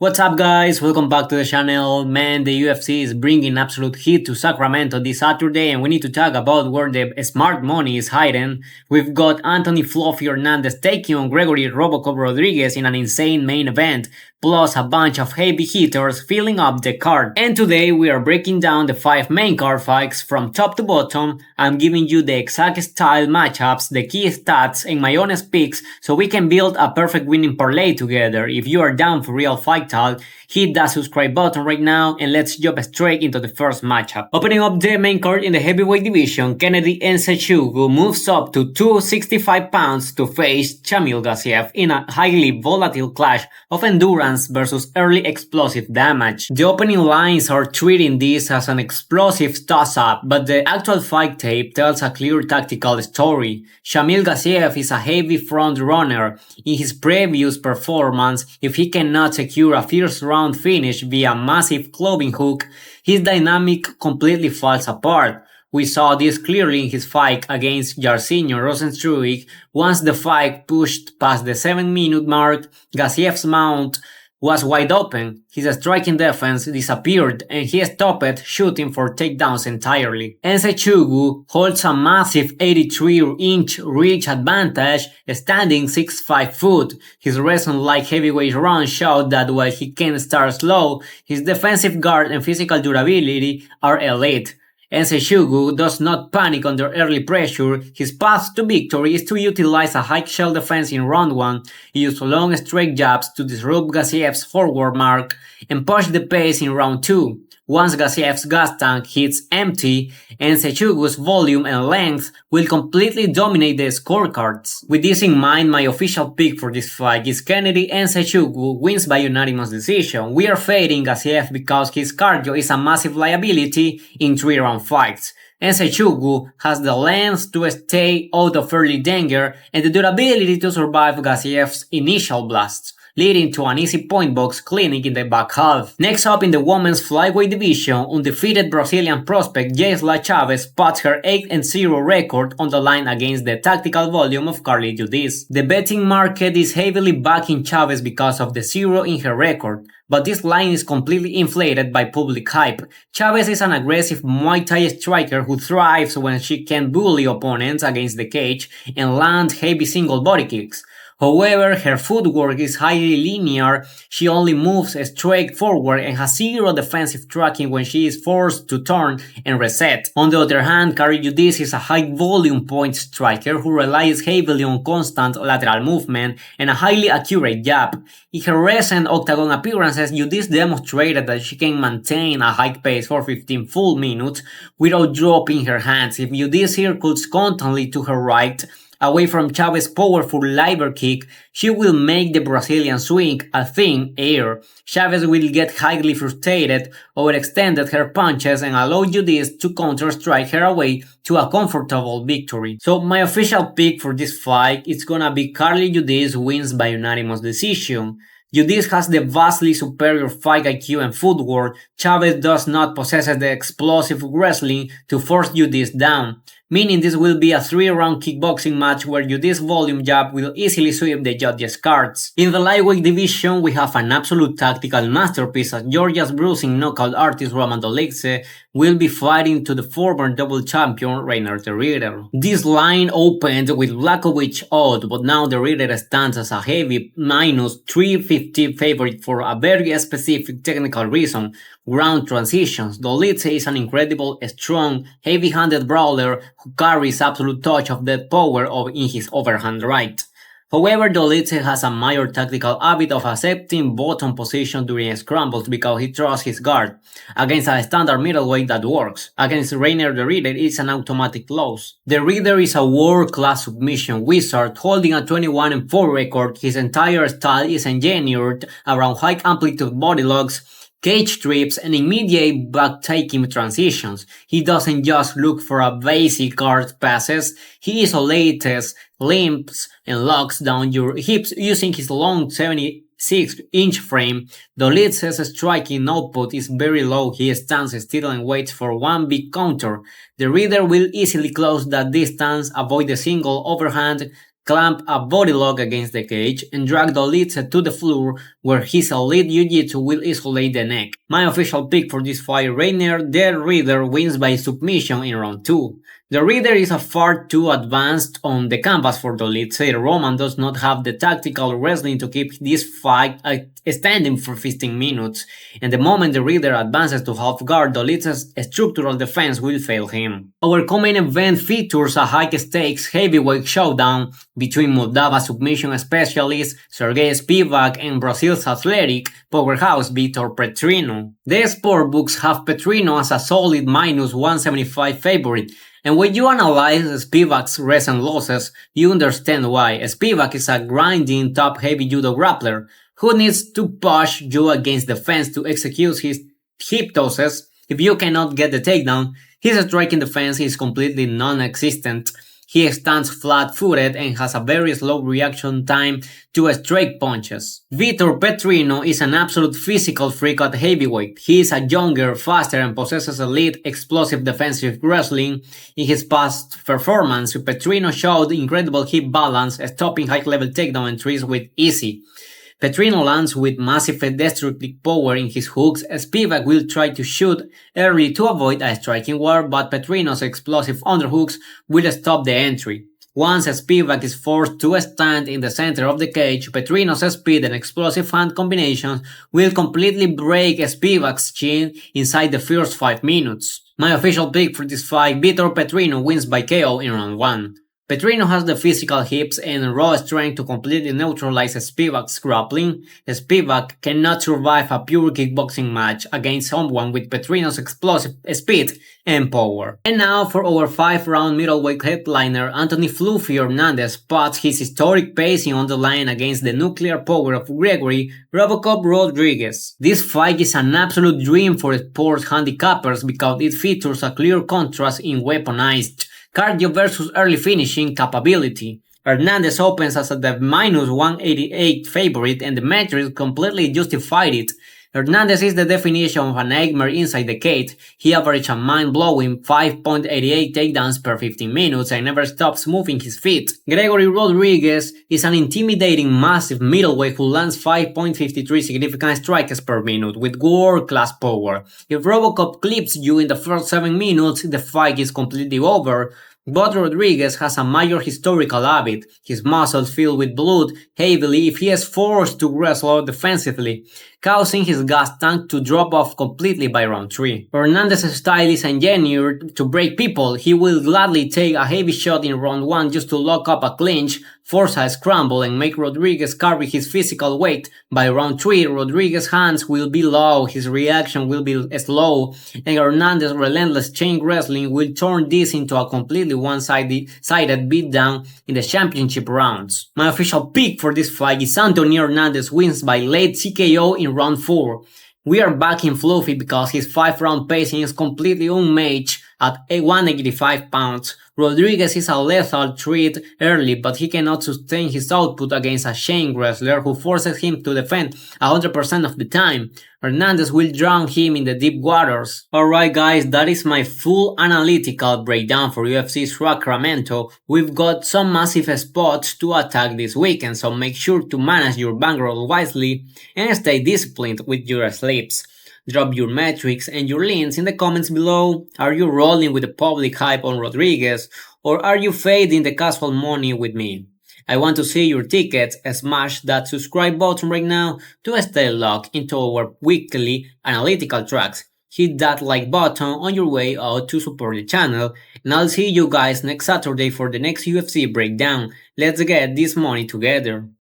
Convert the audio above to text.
What's up, guys? Welcome back to the channel. Man, the UFC is bringing absolute heat to Sacramento this Saturday, and we need to talk about where the smart money is hiding. We've got Anthony Fluffy Hernandez taking on Gregory Robocop Rodriguez in an insane main event, plus a bunch of heavy hitters filling up the card. And today we are breaking down the 5 main card fights from top to bottom. I'm giving you the exact style matchups, the key stats, and my honest picks so we can build a perfect winning parlay together. If you are down for real fight talk, hit that subscribe button right now and let's jump straight into the first matchup. Opening up the main card in the heavyweight division, Kennedy Nzechukwu moves up to 265 pounds to face Shamil Gaziev in a highly volatile clash of endurance versus early explosive damage. The opening lines are treating this as an explosive toss-up, but the actual fight tape tells a clear tactical story. Shamil Gaziev is a heavy front runner. In his previous performance, if he cannot secure a first round finish via massive clubbing hook, his dynamic completely falls apart. We saw this clearly in his fight against Jairzinho Rozenstruik. Once the fight pushed past the 7-minute mark, Gaziev's mount was wide open, his striking defense disappeared, and he stopped shooting for takedowns entirely. Nzechukwu holds a massive 83-inch reach advantage, standing 6'5 foot. His recent light heavyweight run showed that while he can start slow, his defensive guard and physical durability are elite. Nzechukwu does not panic under early pressure. His path to victory is to utilize a high shell defense in round 1, use long straight jabs to disrupt Gaziev's forward mark, and push the pace in round 2. Once Gaziev's gas tank hits empty, Nzechukwu's volume and length will completely dominate the scorecards. With this in mind, my official pick for this fight is Kennedy Nzechukwu wins by unanimous decision. We are fading Gaziev because his cardio is a massive liability in 3-round fights. Nzechukwu has the length to stay out of early danger and the durability to survive Gaziev's initial blasts, leading to an easy point box clinic in the back half. Next up in the women's flyweight division, undefeated Brazilian prospect Gisela Chavez puts her 8-0 record on the line against the tactical volume of Carly Judiz. The betting market is heavily backing Chavez because of the 0 in her record, but this line is completely inflated by public hype. Chavez is an aggressive Muay Thai striker who thrives when she can bully opponents against the cage and land heavy single body kicks. However, her footwork is highly linear, she only moves straight forward and has 0 defensive tracking when she is forced to turn and reset. On the other hand, Carly Judiz is a high-volume point striker who relies heavily on constant lateral movement and a highly accurate jab. In her recent octagon appearances, Judiz demonstrated that she can maintain a high pace for 15 full minutes without dropping her hands. If Judiz circles constantly to her right, away from Chavez's powerful liver kick, she will make the Brazilian swing a thin air. Chavez will get highly frustrated, overextended her punches, and allow Judiz to counter-strike her away to a comfortable victory. So my official pick for this fight is gonna be Carly Judiz wins by unanimous decision. Judiz has the vastly superior fight IQ and footwork. Chavez does not possess the explosive wrestling to force Judiz down, meaning this will be a 3-round kickboxing match where Judiz's volume jab will easily sweep the judges' cards. In the lightweight division, we have an absolute tactical masterpiece as Georgia's bruising knockout artist Roman Dolidze will be fighting to the former double champion Reiner the Ritter. This line opened with Blachowicz odd, but now the Ritter stands as a heavy minus 350 favorite for a very specific technical reason: ground transitions. Dolidze is an incredible, strong, heavy-handed brawler who carries absolute touch of that power in his overhand right. However, Dolidze has a major tactical habit of accepting bottom position during scrambles because he trusts his guard. Against a standard middleweight that works. Against Reiner the Ritter, it's an automatic loss. The Ritter is a world-class submission wizard holding a 21-4 record. His entire style is engineered around high-amplitude body locks, cage trips, and immediate back-taking transitions. He doesn't just look for a basic guard passes, he isolates, limps, and locks down your hips using his long 76-inch frame. Dolidze's striking output is very low. He stands still and waits for one big counter. The Ritter will easily close that distance, avoid the single overhand, clamp a body lock against the cage, and drag Dolitze to the floor where his elite jiu-jitsu will isolate the neck. My official pick for this fight, Rainier the Reader wins by submission in round 2. The Reader is a far too advanced on the canvas for Dolitze. Roman does not have the tactical wrestling to keep this fight standing for 15 minutes, and the moment the Reader advances to half guard, Dolitze's structural defense will fail him. Our co-main event features a high-stakes heavyweight showdown between Moldova submission specialist Sergey Spivak and Brazil's athletic powerhouse Vitor Petrino. The sportbooks have Petrino as a solid minus 175 favorite, and when you analyze Spivak's recent losses, you understand why. Spivak is a grinding top-heavy judo grappler who needs to push you against the fence to execute his hip tosses. If you cannot get the takedown, his striking defense is completely non-existent. He stands flat-footed and has a very slow reaction time to straight punches. Vitor Petrino is an absolute physical freak at heavyweight. He is a younger, faster, and possesses elite explosive defensive wrestling. In his past performance, Petrino showed incredible hip balance, stopping high-level takedown entries with ease. Petrino lands with massive destructive power in his hooks. Spivak will try to shoot early to avoid a striking war, but Petrino's explosive underhooks will stop the entry. Once Spivak is forced to stand in the center of the cage, Petrino's speed and explosive hand combinations will completely break Spivak's chin inside the first 5 minutes. My official pick for this fight, Vitor Petrino wins by KO in round 1. Petrino has the physical hips and raw strength to completely neutralize Spivak's grappling. Spivak cannot survive a pure kickboxing match against someone with Petrino's explosive speed and power. And now for our 5-round middleweight headliner, Anthony Fluffy Hernandez puts his historic pacing on the line against the nuclear power of Gregory Robocop Rodriguez. This fight is an absolute dream for sports handicappers because it features a clear contrast in weaponized cardio versus early finishing capability. Hernandez opens as the minus 188 favorite and the metrics completely justified it. Hernandez is the definition of a nightmare inside the cage. He averaged a mind-blowing 5.88 takedowns per 15 minutes and never stops moving his feet. Gregory Rodriguez is an intimidating massive middleweight who lands 5.53 significant strikes per minute with world-class power. If Robocop clips you in the first 7 minutes, the fight is completely over. But Rodriguez has a major historical habit. His muscles fill with blood heavily if he is forced to wrestle defensively, causing his gas tank to drop off completely by round 3. Hernandez's style is engineered to break people. He will gladly take a heavy shot in round 1 just to lock up a clinch, force a scramble, and make Rodriguez carry his physical weight. By round 3, Rodriguez's hands will be low, his reaction will be slow, and Hernandez's relentless chain wrestling will turn this into a completely one-sided beatdown in the championship rounds. My official pick for this fight is Anthony Hernandez wins by late TKO in round 4. We are backing Fluffy because his 5-round pacing is completely unmatched at 185 pounds. Rodriguez is a lethal threat early, but he cannot sustain his output against a chain wrestler who forces him to defend 100% of the time. Hernandez will drown him in the deep waters. Alright guys, that is my full analytical breakdown for UFC Sacramento. We've got some massive spots to attack this weekend, so make sure to manage your bankroll wisely and stay disciplined with your sleeps. Drop your metrics and your leans in the comments below. Are you rolling with the public hype on Rodriguez, or are you fading the casual money with me? I want to see your tickets. Smash that subscribe button right now to stay locked into our weekly analytical tracks. Hit that like button on your way out to support the channel, and I'll see you guys next Saturday for the next UFC breakdown. Let's get this money together.